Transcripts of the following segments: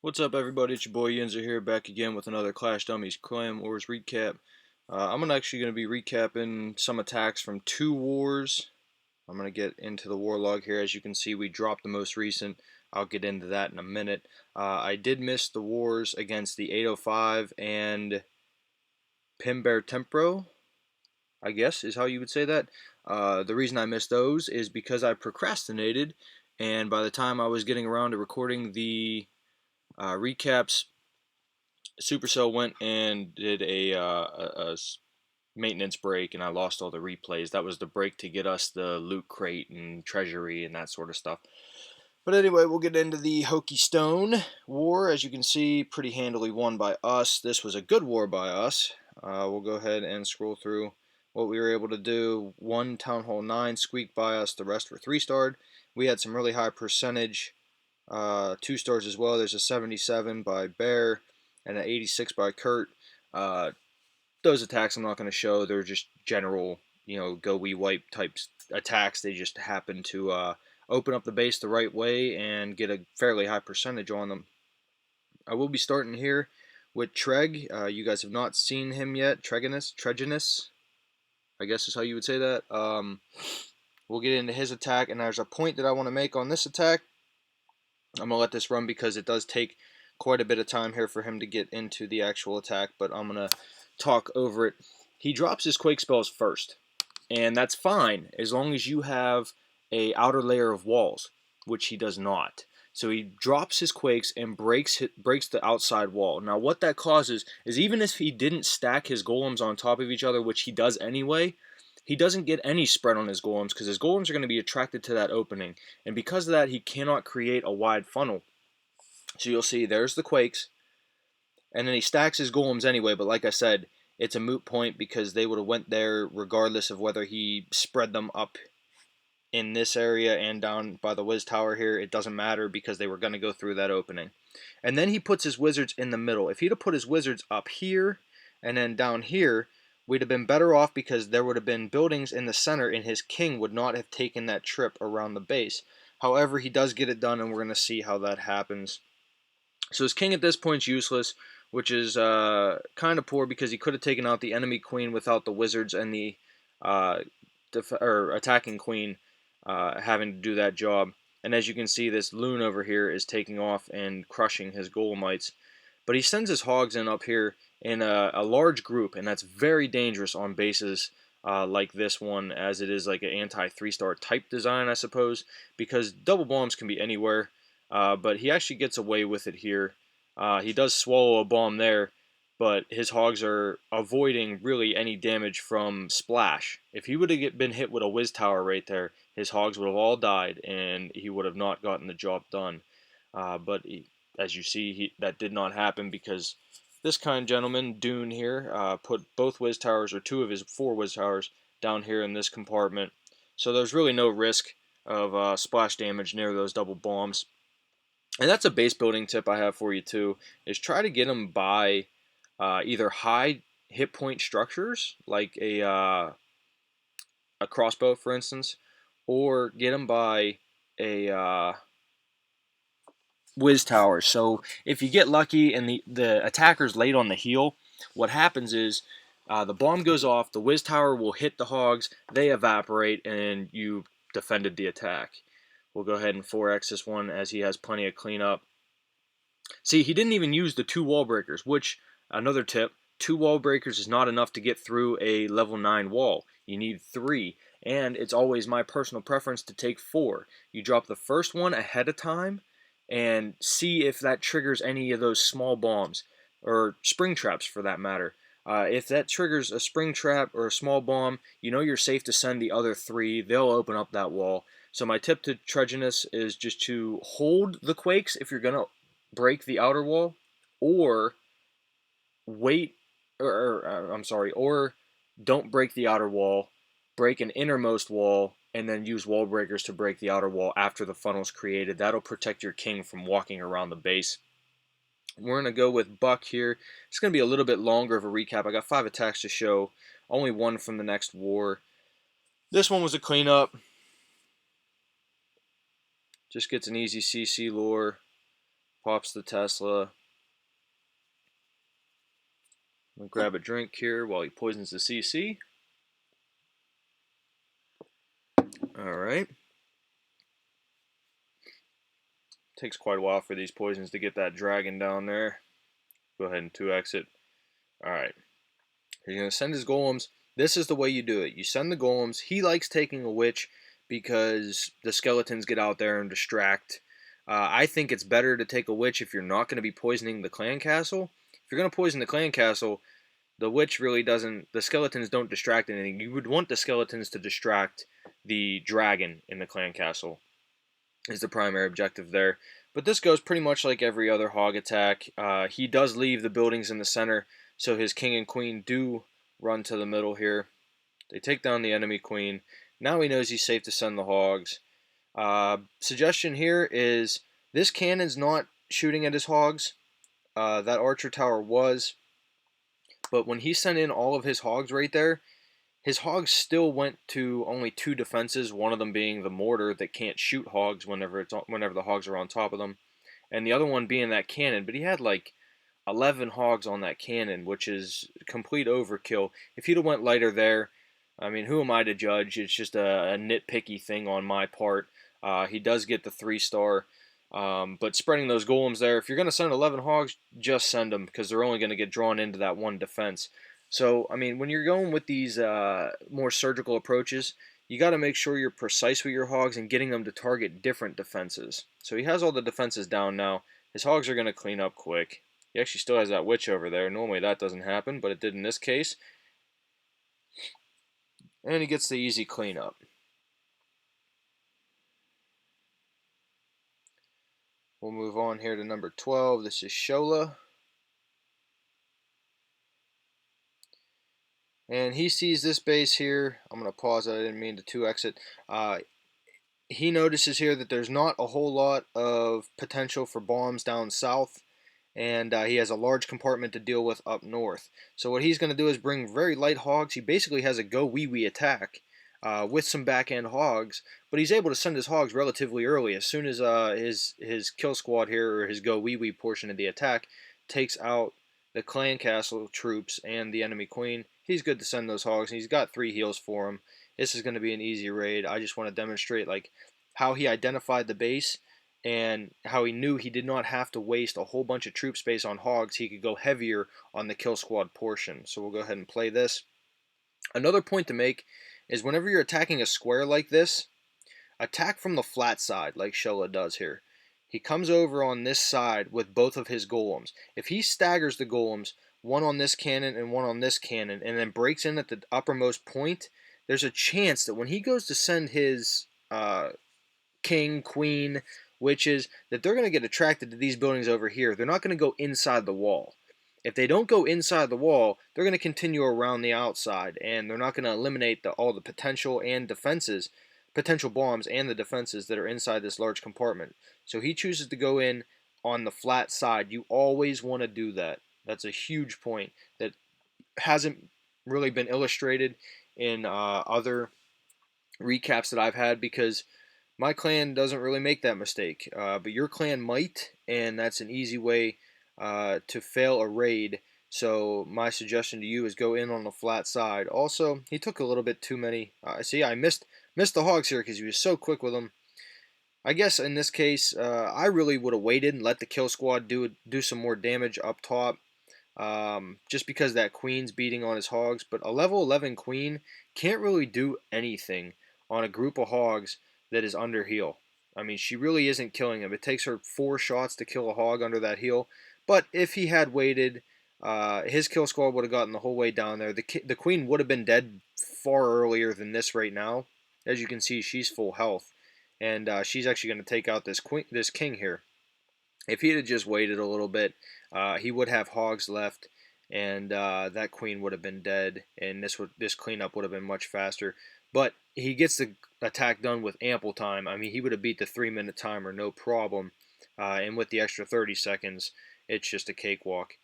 What's up, everybody? It's your boy Yinzer here, back again with another Clash Dummies Clan Wars recap. I'm actually going to be recapping some attacks from two wars. I'm going to get into the war log here. As you can see, we dropped the most recent. I'll get into that in a minute. I did miss the wars against the 805 and Pimbear Tempro, I guess is how you would say that. The reason I missed those is because I procrastinated, and by the time I was getting around to recording the recaps, Supercell went and did a maintenance break, and I lost all the replays. That was the break to get us the loot crate and treasury and that sort of stuff. But anyway, we'll get into the Hokey Stone War. As you can see, pretty handily won by us. This was a good war by us. We'll go ahead and scroll through what we were able to do. One Town Hall 9 squeaked by us. The rest were 3-starred. We had some really high percentage 2-stars as well. There's a 77 by Bear and an 86 by Kurt. Those attacks I'm not going to show. They're just general, go we wipe type attacks. They just happen to open up the base the right way and get a fairly high percentage on them. I will be starting here with Treg. You guys have not seen him yet. Tregennis, I guess is how you would say that. We'll get into his attack, and there's a point that I want to make on this attack. I'm going to let this run because it does take quite a bit of time here for him to get into the actual attack, but I'm going to talk over it. He drops his Quake spells first, and that's fine as long as you have a outer layer of walls, which he does not. So he drops his Quakes and breaks the outside wall. Now what that causes is, even if he didn't stack his golems on top of each other, which he does anyway, he doesn't get any spread on his golems because his golems are going to be attracted to that opening. And because of that, he cannot create a wide funnel. So you'll see there's the Quakes, and then he stacks his golems anyway, but like I said, it's a moot point because they would have went there regardless of whether he spread them up in this area and down by the Wiz Tower here. It doesn't matter because they were going to go through that opening. And then he puts his wizards in the middle. If he'd have put his wizards up here and then down here, we'd have been better off because there would have been buildings in the center and his king would not have taken that trip around the base. However, he does get it done, and we're going to see how that happens. So his king at this point is useless, which is kind of poor because he could have taken out the enemy queen without the wizards and the attacking queen having to do that job. And as you can see, this loon over here is taking off and crushing his golemites. But he sends his hogs in up here in a large group, and that's very dangerous on bases like this one, as it is like an anti-3-star type design, I suppose, because double bombs can be anywhere. But he actually gets away with it here. He does swallow a bomb there, but his hogs are avoiding really any damage from splash. If he would have been hit with a Wiz Tower right there, his hogs would have all died, and he would have not gotten the job done. But as you see, that did not happen because this kind gentleman, Dune here, put both Wiz Towers, or 2 of his 4 Wiz Towers, down here in this compartment. So there's really no risk of splash damage near those double bombs. And that's a base building tip I have for you too, is try to get them by either high hit point structures, like a crossbow, for instance, or get them by a Wiz Tower. So if you get lucky and the attacker's late on the heel, what happens is the bomb goes off, the Wiz Tower will hit the hogs, they evaporate, and you defended the attack. We'll go ahead and 4x this one as he has plenty of cleanup. See, he didn't even use the 2 wall breakers, which, another tip, 2 wall breakers is not enough to get through a level 9 wall. You need 3, and it's always my personal preference to take 4. You drop the first one ahead of time and see if that triggers any of those small bombs, or spring traps for that matter. If that triggers a spring trap or a small bomb, you know you're safe to send the other 3. They'll open up that wall. So my tip to Tregennis is just to hold the Quakes if you're going to break the outer wall, or wait, or don't break the outer wall, break an innermost wall, and then use wall breakers to break the outer wall after the funnel's created. That'll protect your king from walking around the base. We're going to go with Buck here. It's going to be a little bit longer of a recap. I got 5 attacks to show, only 1 from the next war. This one was a cleanup. Just gets an easy CC lure. Pops the Tesla. I'm gonna grab a drink here while he poisons the CC. Alright. Takes quite a while for these poisons to get that dragon down there. Go ahead and 2x it. Alright. He's going to send his golems. This is the way you do it. You send the golems. He likes taking a witch because the skeletons get out there and distract. I think it's better to take a witch if you're not going to be poisoning the clan castle. If you're going to poison the clan castle, the witch really doesn't, the skeletons don't distract anything. You would want the skeletons to distract the dragon in the clan castle, is the primary objective there. But this goes pretty much like every other hog attack. He does leave the buildings in the center, so his king and queen do run to the middle here. They take down the enemy queen. Now he knows he's safe to send the hogs. Suggestion here is this cannon's not shooting at his hogs. That archer tower was. But when he sent in all of his hogs right there, his hogs still went to only 2 defenses, one of them being the mortar that can't shoot hogs whenever the hogs are on top of them, and the other one being that cannon. But he had like 11 hogs on that cannon, which is complete overkill. If he'd have went lighter there, I mean, who am I to judge? It's just a nitpicky thing on my part. He does get the 3-star, but spreading those golems there, if you're going to send 11 hogs, just send them, because they're only going to get drawn into that one defense. So, I mean, when you're going with these more surgical approaches, you got to make sure you're precise with your hogs and getting them to target different defenses. So he has all the defenses down now. His hogs are going to clean up quick. He actually still has that witch over there. Normally that doesn't happen, but it did in this case. And he gets the easy cleanup. We'll move on here to number 12. This is Shola. And he sees this base here. I'm going to pause it. I didn't mean to 2x it. He notices here that there's not a whole lot of potential for bombs down south. And he has a large compartment to deal with up north. So what he's going to do is bring very light hogs. He basically has a go wee wee attack with some back end hogs. But he's able to send his hogs relatively early. As soon as his kill squad here, or his go wee wee portion of the attack, takes out the clan castle troops and the enemy queen, he's good to send those hogs, and he's got 3 heals for him. This is going to be an easy raid. I just want to demonstrate like how he identified the base and how he knew he did not have to waste a whole bunch of troop space on hogs. He could go heavier on the kill squad portion. So we'll go ahead and play this. Another point to make is whenever you're attacking a square like this, attack from the flat side like Shola does here. He comes over on this side with both of his golems. If he staggers the golems, one on this cannon and one on this cannon, and then breaks in at the uppermost point, there's a chance that when he goes to send his king, queen, witches, that they're going to get attracted to these buildings over here. They're not going to go inside the wall. If they don't go inside the wall, they're going to continue around the outside, and they're not going to eliminate all the potential and defenses, potential bombs and the defenses that are inside this large compartment. So he chooses to go in on the flat side. You always want to do that. That's a huge point that hasn't really been illustrated in other recaps that I've had, because my clan doesn't really make that mistake, but your clan might, and that's an easy way to fail a raid. So my suggestion to you is go in on the flat side. Also, he took a little bit too many. See, I missed the hogs here because he was so quick with them. I guess in this case, I really would have waited and let the kill squad do some more damage up top. Just because that queen's beating on his hogs. But a level 11 queen can't really do anything on a group of hogs that is under heal. I mean, she really isn't killing him. It takes her 4 shots to kill a hog under that heal. But if he had waited, his kill squad would have gotten the whole way down there. The queen would have been dead far earlier than this right now. As you can see, she's full health. And she's actually going to take out this king here. If he had just waited a little bit, he would have hogs left, and that queen would have been dead, and this cleanup would have been much faster. But he gets the attack done with ample time. I mean, he would have beat the 3-minute timer, no problem. And with the extra 30 seconds, it's just a cakewalk.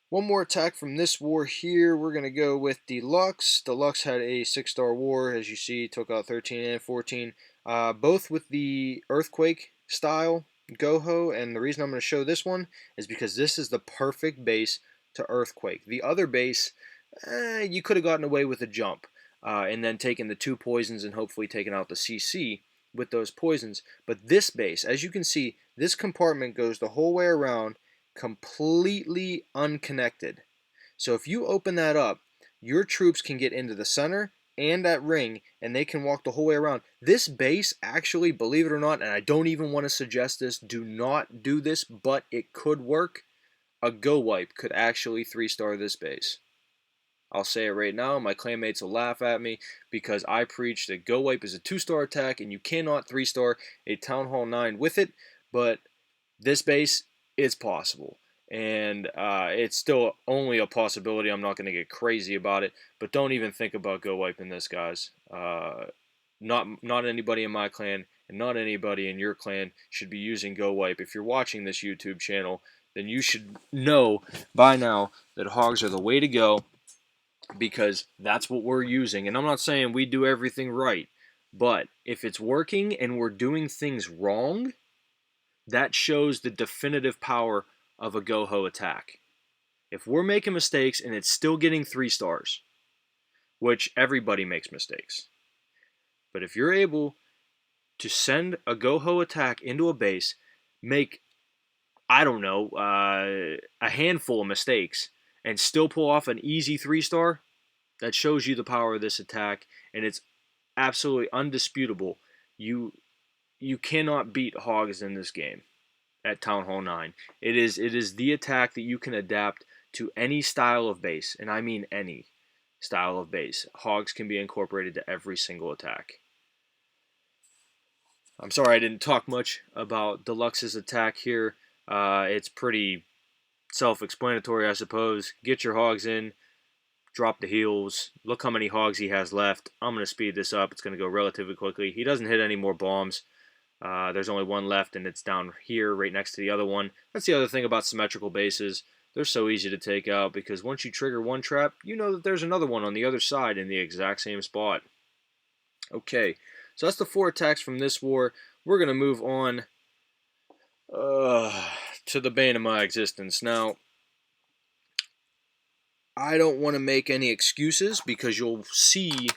One more attack from this war here. We're going to go with Deluxe. Deluxe had a 6-star war, as you see, took out 13 and 14. Both with the Earthquake style. Goho, and the reason I'm going to show this one is because this is the perfect base to Earthquake. The other base, you could have gotten away with a jump, and then taken the 2 poisons and hopefully taken out the CC with those poisons. But this base, as you can see, this compartment goes the whole way around, completely unconnected. So if you open that up, your troops can get into the center and that ring, and they can walk the whole way around. This base, actually, believe it or not, and I don't even want to suggest this, do not do this, but it could work. A Go Wipe could actually 3-star this base. I'll say it right now, my clanmates will laugh at me because I preach that Go Wipe is a 2-star attack and you cannot 3-star a Town Hall 9 with it, but this base is possible. And it's still only a possibility. I'm not going to get crazy about it, but don't even think about Go Wiping this, guys. Not anybody in my clan and not anybody in your clan should be using Go Wipe. If you're watching this YouTube channel, then you should know by now that hogs are the way to go, because that's what we're using. And I'm not saying we do everything right, but if it's working and we're doing things wrong, that shows the definitive power of a Goho attack. If we're making mistakes and it's still getting 3 stars, which everybody makes mistakes, but if you're able to send a Goho attack into a base, make, I don't know, a handful of mistakes, and still pull off an easy 3-star, that shows you the power of this attack, and it's absolutely undisputable. You cannot beat hogs in this game at Town Hall 9. It is the attack that you can adapt to any style of base, and I mean any style of base. Hogs can be incorporated to every single attack. I'm sorry I didn't talk much about Deluxe's attack here. It's pretty self-explanatory, I suppose. Get your hogs in, drop the heals. Look how many hogs he has left. I'm going to speed this up. It's going to go relatively quickly. He doesn't hit any more bombs. There's only one left, and it's down here right next to the other one. That's the other thing about symmetrical bases. They're so easy to take out because once you trigger one trap, you know that there's another one on the other side in the exact same spot. Okay, so that's the 4 attacks from this war. We're going to move on to the bane of my existence. Now, I don't want to make any excuses because you'll see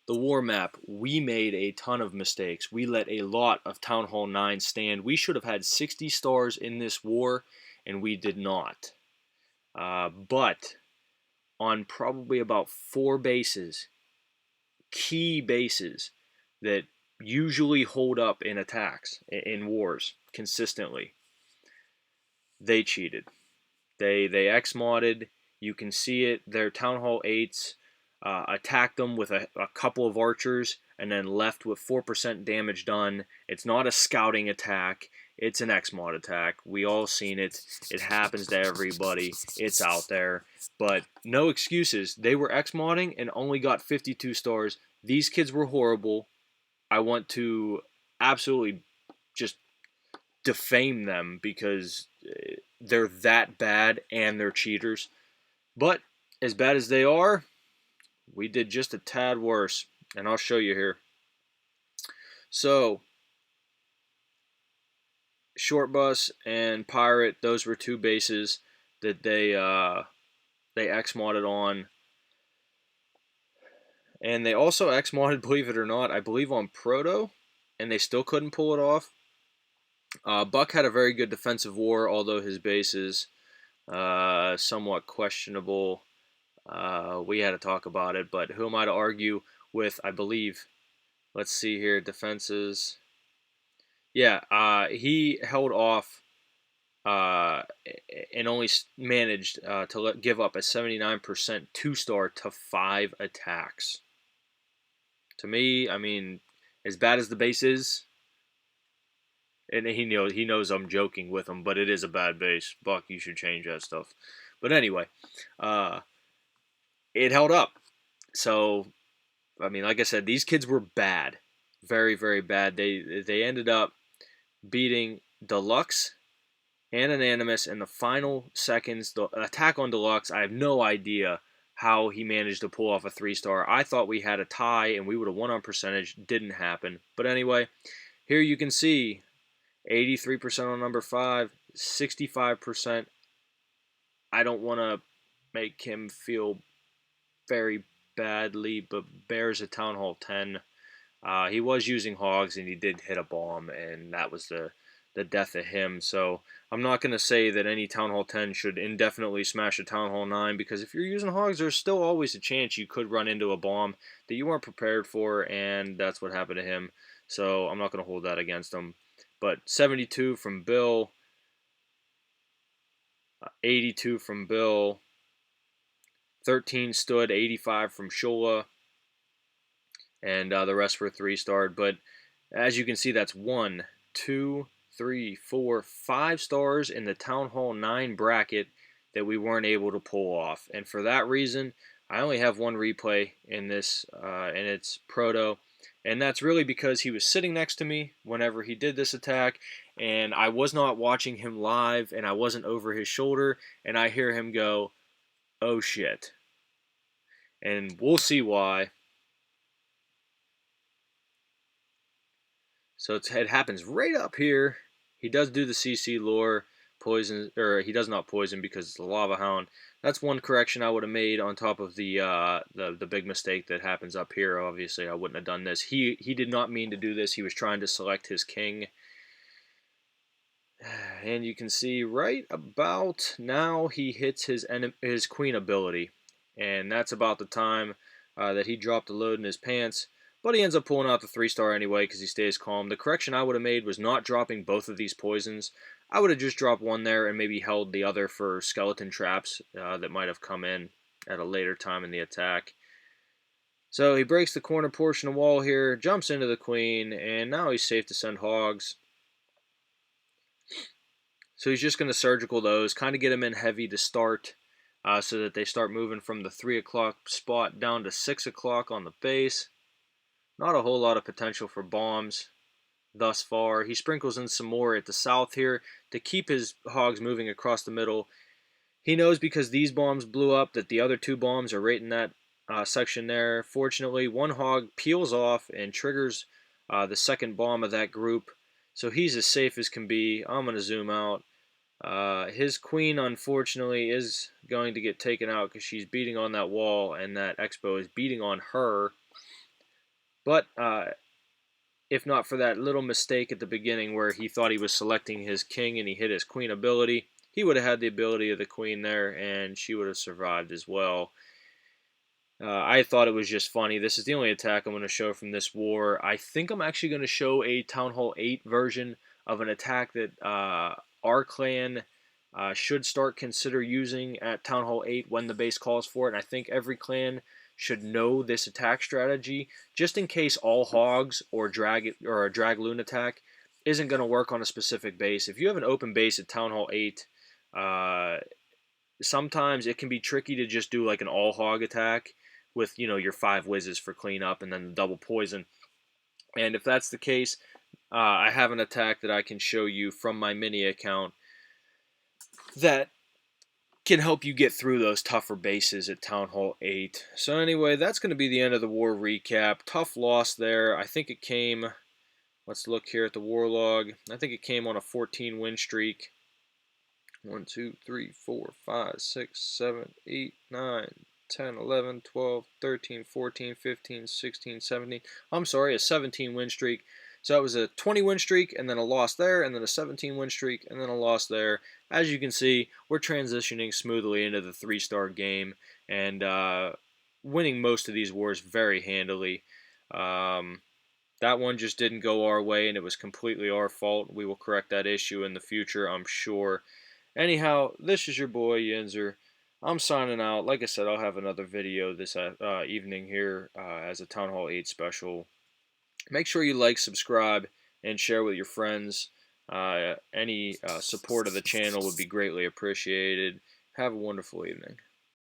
the war map. We made a ton of mistakes. We let a lot of Town Hall 9 stand. We should have had 60 stars in this war, and we did not. But on probably about 4 bases, key bases that usually hold up in attacks, in wars, consistently, they cheated. They X-modded. You can see it. Their Town Hall 8s attacked them with a couple of archers and then left with 4% damage done. It's not a scouting attack. It's an X-mod attack. We all seen it. It happens to everybody. It's out there. But no excuses. They were X-modding and only got 52 stars. These kids were horrible. I want to absolutely just defame them because they're that bad and they're cheaters. But as bad as they are, we did just a tad worse, and I'll show you here. So, Short Bus and Pirate, those were 2 bases that they X-modded on. And they also X-modded, believe it or not, I believe on Proto, and they still couldn't pull it off. Buck had a very good defensive war, although his base is somewhat questionable. We had to talk about it, but who am I to argue with? I believe, let's see here, defenses. Yeah, he held off and only managed to give up a 79% 2-star to 5 attacks. To me, I mean, as bad as the base is, and he knows I'm joking with him, but it is a bad base. Buck, you should change that stuff. But anyway, it held up. So, I mean, like I said, these kids were bad. Very, very bad. They ended up beating Deluxe and Anonymous in the final seconds. The attack on Deluxe, I have no idea how he managed to pull off a 3-star. I thought we had a tie and we would have won on percentage. Didn't happen. But anyway, here you can see 83% on number 5, 65%. I don't want to make him feel very badly, but Bears at Town Hall 10. He was using hogs, and he did hit a bomb, and that was the death of him. So I'm not going to say that any Town Hall 10 should indefinitely smash a Town Hall 9, because if you're using hogs, there's still always a chance you could run into a bomb that you weren't prepared for, and that's what happened to him. So I'm not going to hold that against him. But 72 from Bill, 82 from Bill, 13 stood, 85 from Shola, and the rest were 3-starred. But as you can see, that's 1, 2, 3, 4, 5 stars in the Town Hall 9 bracket that we weren't able to pull off. And for that reason, I only have one replay in this, and it's Proto. And that's really because he was sitting next to me whenever he did this attack, and I was not watching him live, and I wasn't over his shoulder, and I hear him go, "Oh shit." And we'll see why. So it happens right up here. He does do the CC lore, poison, or he does not poison because it's the Lava Hound. That's one correction I would have made on top of the big mistake that happens up here. Obviously, I wouldn't have done this. He did not mean to do this. He was trying to select his king. And you can see right about now he hits his queen ability. And that's about the time that he dropped the load in his pants. But he ends up pulling out the 3-star anyway because he stays calm. The correction I would have made was not dropping both of these poisons. I would have just dropped one there and maybe held the other for skeleton traps that might have come in at a later time in the attack. So he breaks the corner portion of wall here, jumps into the queen, and now he's safe to send hogs. So he's just going to surgical those, kind of get them in heavy to start so that they start moving from the 3 o'clock spot down to 6 o'clock on the base. Not a whole lot of potential for bombs thus far. He sprinkles in some more at the south here to keep his hogs moving across the middle. He knows because these bombs blew up that the other 2 bombs are right in that section there. Fortunately, one hog peels off and triggers the second bomb of that group. So he's as safe as can be. I'm going to zoom out. His queen, unfortunately, is going to get taken out because she's beating on that wall, and that Expo is beating on her. But if not for that little mistake at the beginning where he thought he was selecting his king and he hit his queen ability, he would have had the ability of the queen there, and she would have survived as well. I thought it was just funny. This is the only attack I'm going to show from this war. I think I'm actually going to show a Town Hall 8 version of an attack that our clan should consider using at Town Hall 8 when the base calls for it. And I think every clan should know this attack strategy, just in case all hogs or a Dragloon attack isn't going to work on a specific base. If you have an open base at Town Hall 8, sometimes it can be tricky to just do like an all hog attack with, you know, your 5 whizzes for cleanup and then the double poison. And if that's the case, I have an attack that I can show you from my mini account that can help you get through those tougher bases at Town Hall 8. So anyway, that's going to be the end of the war recap. Tough loss there. I think it came, let's look here at the war log. I think it came on a 14 win streak. 1, 2, 3, 4, 5, 6, 7, 8, 9, 10, 11, 12, 13, 14, 15, 16, 17. I'm sorry, a 17 win streak. So it was a 20 win streak, and then a loss there, and then a 17 win streak, and then a loss there. As you can see, we're transitioning smoothly into the 3-star game, and winning most of these wars very handily. That one just didn't go our way, and it was completely our fault. We will correct that issue in the future, I'm sure. Anyhow, this is your boy, Yinzer. I'm signing out. Like I said, I'll have another video this evening here as a Town Hall 8 special. Make sure you like, subscribe, and share with your friends. Any support of the channel would be greatly appreciated. Have a wonderful evening.